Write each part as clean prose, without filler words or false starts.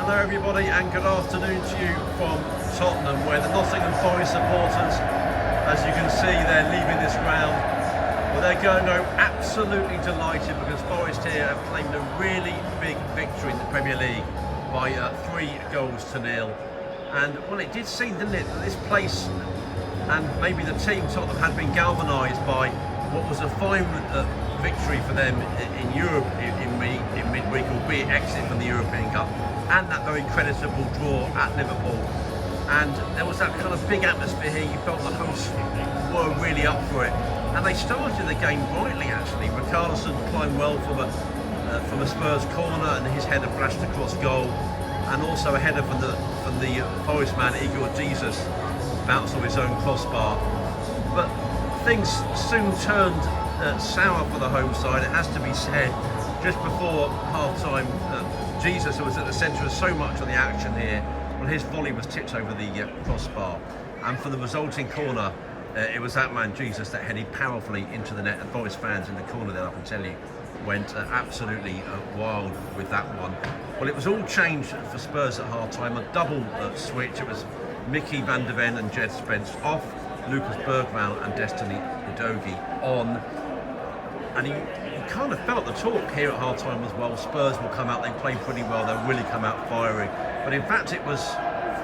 Hello everybody and good afternoon to you from Tottenham, where the Nottingham Forest supporters, as you can see, they're leaving this ground. Well, they're going home absolutely delighted because Forest here have claimed a really big victory in the Premier League by 3-0. And well, it did seem, didn't it, that this place and maybe the team Tottenham had been galvanised by what was a fine victory for them in Europe in midweek, albeit exit from the European Cup, and that very creditable draw at Liverpool. And there was that kind of big atmosphere here. You felt the hosts were really up for it, and they started the game brightly actually. Richarlison playing well from a Spurs corner, and his header flashed across goal, and also a header from the Forest man Igor Jesus bounced off his own crossbar. But things soon turned sour for the home side, it has to be said. Just before half-time, Jesus, who was at the centre of so much of the action here, well, his volley was tipped over the crossbar, and for the resulting corner, it was that man Jesus that headed powerfully into the net. The Forest fans in the corner there, I can tell you, went absolutely wild with that one. Well, it was all changed for Spurs at half-time, a double switch. It was Mickey van der Ven and Jed Spence off, Lucas Bergwijn and Destiny Udogie on. And you kind of felt the talk here at half-time as well. Spurs will come out, they played pretty well, they'll really come out firing. But in fact it was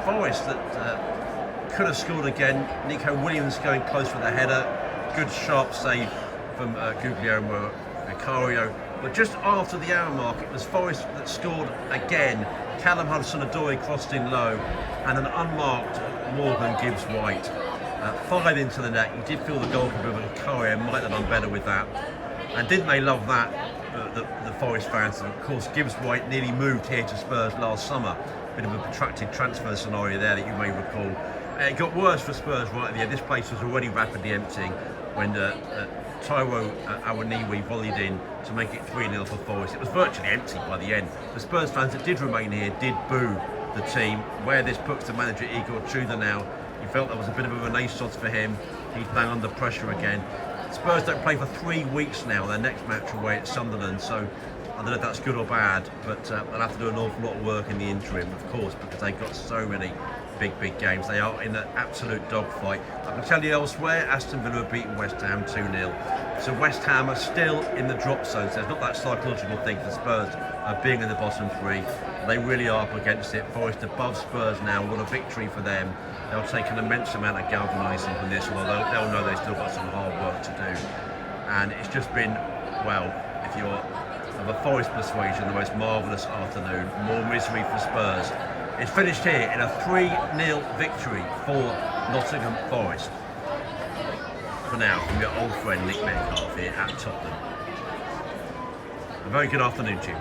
Forest that could have scored again. Nico Williams going close with a header, good sharp save from Guglielmo Vicario. But just after the hour mark, it was Forest that scored again. Callum Hudson-Odoi crossed in low, and an unmarked Morgan Gibbs-White fired into the net. You did feel the goalkeeper Vicario might have done better with that. And didn't they love that, the Forest fans? And of course, Gibbs-White nearly moved here to Spurs last summer. Bit of a protracted transfer scenario there that you may recall. It got worse for Spurs right at the end. This place was already rapidly emptying when Taiwo Awoniyi volleyed in to make it 3-0 for Forest. It was virtually empty by the end. The Spurs fans that did remain here did boo the team. Where this puts the manager Igor Tudor now, he felt that was a bit of a renaissance for him. He's playing under pressure again. Spurs don't play for 3 weeks now. Their next match away at Sunderland, so I don't know if that's good or bad, but they'll have to do an awful lot of work in the interim, of course, because they've got so many big games. They are in an absolute dogfight. I can tell you elsewhere, Aston Villa have beaten West Ham 2-0. So West Ham are still in the drop zone, so it's not that psychological thing for Spurs being in the bottom three. They really are up against it. Forest above Spurs now. What a victory for them. They'll take an immense amount of galvanising from this, although they'll know they've still got some hard work to do. And it's just been, well, if you're of a Forest persuasion, the most marvellous afternoon. More misery for Spurs. It's finished here in a 3-0 victory for Nottingham Forest. For now, from your old friend Nick Metcalf here at Tottenham. A very good afternoon to you.